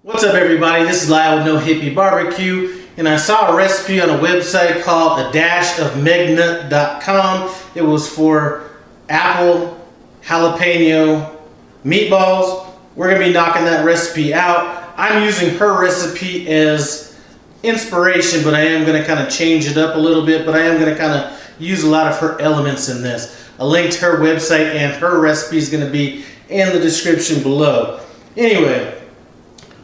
What's up everybody, this is Lyle with No Hippie Barbecue, and I saw a recipe on a website called a-ofmegnut.com. It was for Apple Jalapeno Meatballs. We're going to be knocking that recipe out. I'm using her recipe as inspiration, but I am going to kind of change it up a little bit, but I am going to kind of use a lot of her elements in this. A link to her website and her recipe is going to be in the description below. Anyway,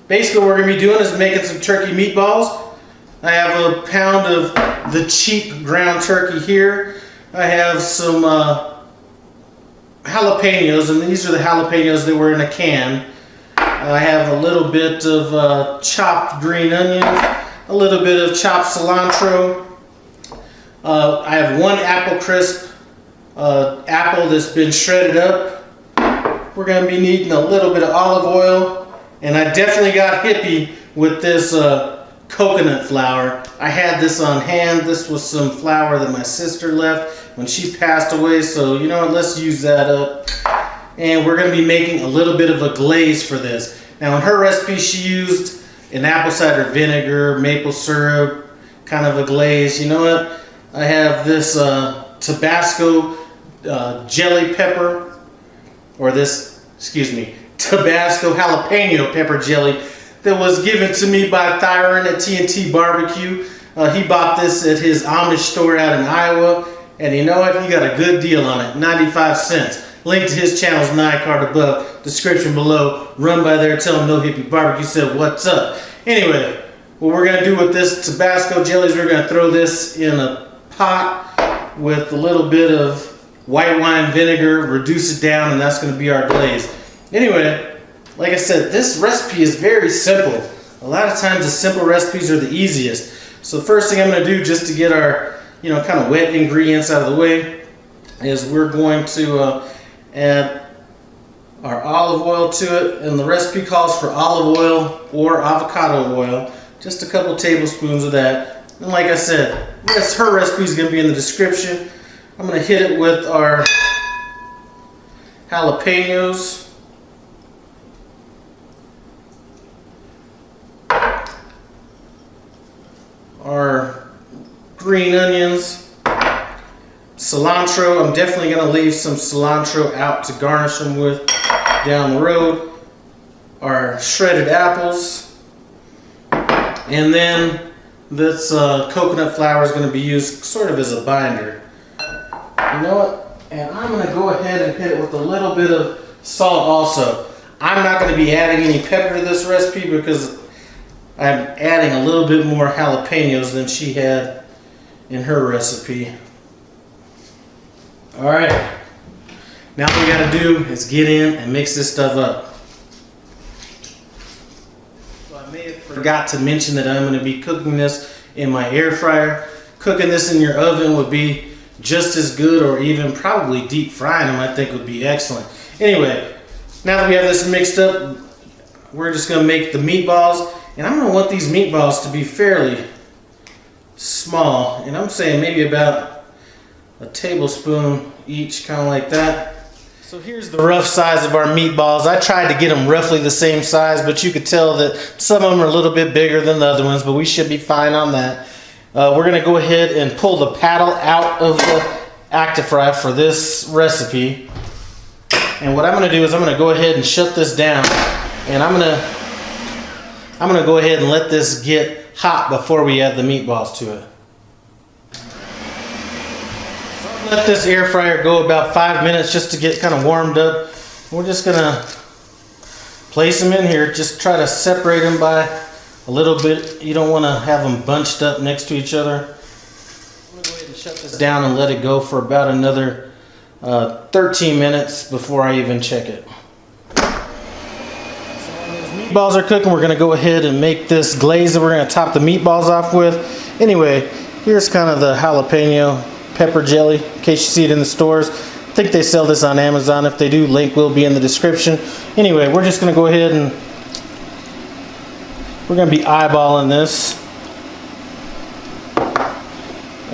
basically what we're going to be doing is making some turkey meatballs. I have a pound of the cheap ground turkey here. I have some jalapenos, and these are the jalapenos that were in a can. I have a little bit of chopped green onions, a little bit of chopped cilantro. I have one Apple Crisp apple that's been shredded up. We're going to be needing a little bit of olive oil. And I definitely got Hippie with this coconut flour. I had this on hand. This was some flour that my sister left when she passed away. So you know what, let's use that up. And we're going to be making a little bit of a glaze for this. Now in her recipe she used an apple cider vinegar, maple syrup, kind of a glaze. You know what? I have this Tabasco jelly pepper, or this, excuse me, Tabasco jalapeno pepper jelly that was given to me by Thyron at T&T Barbecue. He bought this at his Amish store out in Iowa, and you know what? He got a good deal on it, 95 cents. Link to his channel's in the iCard above, description below. Run by there, tell him No Hippie Barbecue said what's up. Anyway, what we're going to do with this Tabasco jelly is we're going to throw this in a pot with a little bit of white wine vinegar, reduce it down, and that's going to be our glaze. Anyway, like I said, this recipe is very simple. A lot of times the simple recipes are the easiest. So the first thing I'm going to do, just to get our, kind of wet ingredients out of the way, is we're going to add our olive oil to it. And the recipe calls for olive oil or avocado oil. Just a couple tablespoons of that. And like I said, yes, her recipe is going to be in the description. I'm going to hit it with our jalapenos. Our green onions, cilantro. I'm definitely going to leave some cilantro out to garnish them with down the road. Our shredded apples, and then this coconut flour is going to be used sort of as a binder. You know what? And I'm going to go ahead and hit it with a little bit of salt also. I'm not going to be adding any pepper to this recipe because I'm adding a little bit more jalapenos than she had in her recipe. Alright, now what we got to do is get in and mix this stuff up. So I may have forgot to mention that I'm going to be cooking this in my air fryer. Cooking this in your oven would be just as good, or even probably deep frying them I think would be excellent. Anyway, now that we have this mixed up, we're just going to make the meatballs. And I'm going to want these meatballs to be fairly small. And I'm saying maybe about a tablespoon each, kind of like that. So here's the rough size of our meatballs. I tried to get them roughly the same size, but you could tell that some of them are a little bit bigger than the other ones, but we should be fine on that. We're going to go ahead and pull the paddle out of the Actifry for this recipe. And what I'm going to do is I'm going to go ahead and shut this down. And I'm going to go ahead and let this get hot before we add the meatballs to it. So let this air fryer go about 5 minutes just to get kind of warmed up. We're just going to place them in here. Just try to separate them by a little bit. You don't want to have them bunched up next to each other. I'm going to go ahead and shut this down and let it go for about another 13 minutes before I even check it. Meatballs are cooking. We're going to go ahead and make this glaze that we're going to top the meatballs off with. Anyway, here's kind of the jalapeno pepper jelly, in case you see it in the stores. I think they sell this on Amazon. If they do, link will be in the description. Anyway, we're just going to go ahead and we're going to be eyeballing this.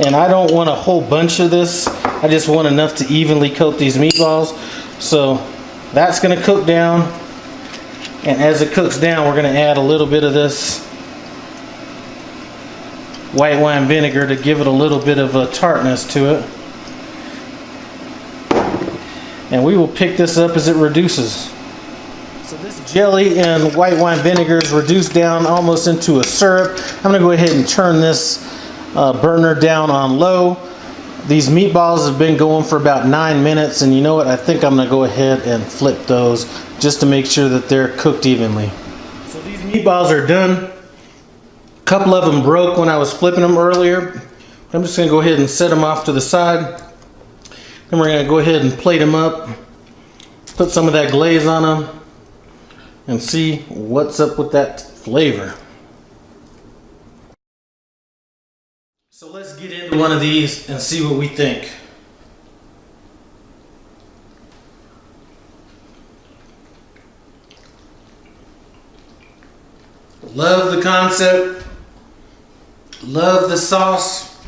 And I don't want a whole bunch of this. I just want enough to evenly coat these meatballs. So that's going to cook down. And as it cooks down, we're going to add a little bit of this white wine vinegar to give it a little bit of a tartness to it. And we will pick this up as it reduces. So this jelly and white wine vinegar is reduced down almost into a syrup. I'm going to go ahead and turn this burner down on low. These meatballs have been going for about 9 minutes, and you know what? I think I'm going to go ahead and flip those just to make sure that they're cooked evenly. So these meatballs are done. A couple of them broke when I was flipping them earlier. I'm just going to go ahead and set them off to the side. Then we're going to go ahead and plate them up, put some of that glaze on them, and see what's up with that flavor. So let's get into one of these and see what we think. Love the concept. Love the sauce.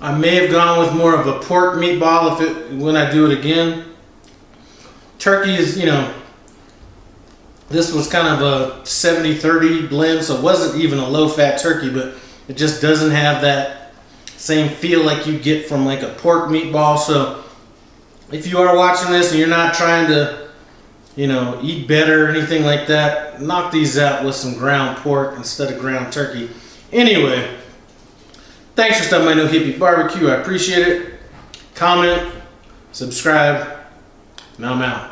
I may have gone with more of a pork meatball when I do it again. Turkey is, you know, this was kind of a 70-30 blend, so it wasn't even a low-fat turkey, but it just doesn't have that same feel like you get from like a pork meatball. So if you are watching this and you're not trying to, you know, eat better or anything like that, knock these out with some ground pork instead of ground turkey. Anyway, thanks for stopping by No Hippie Barbecue. I appreciate it. Comment, subscribe, and I'm out.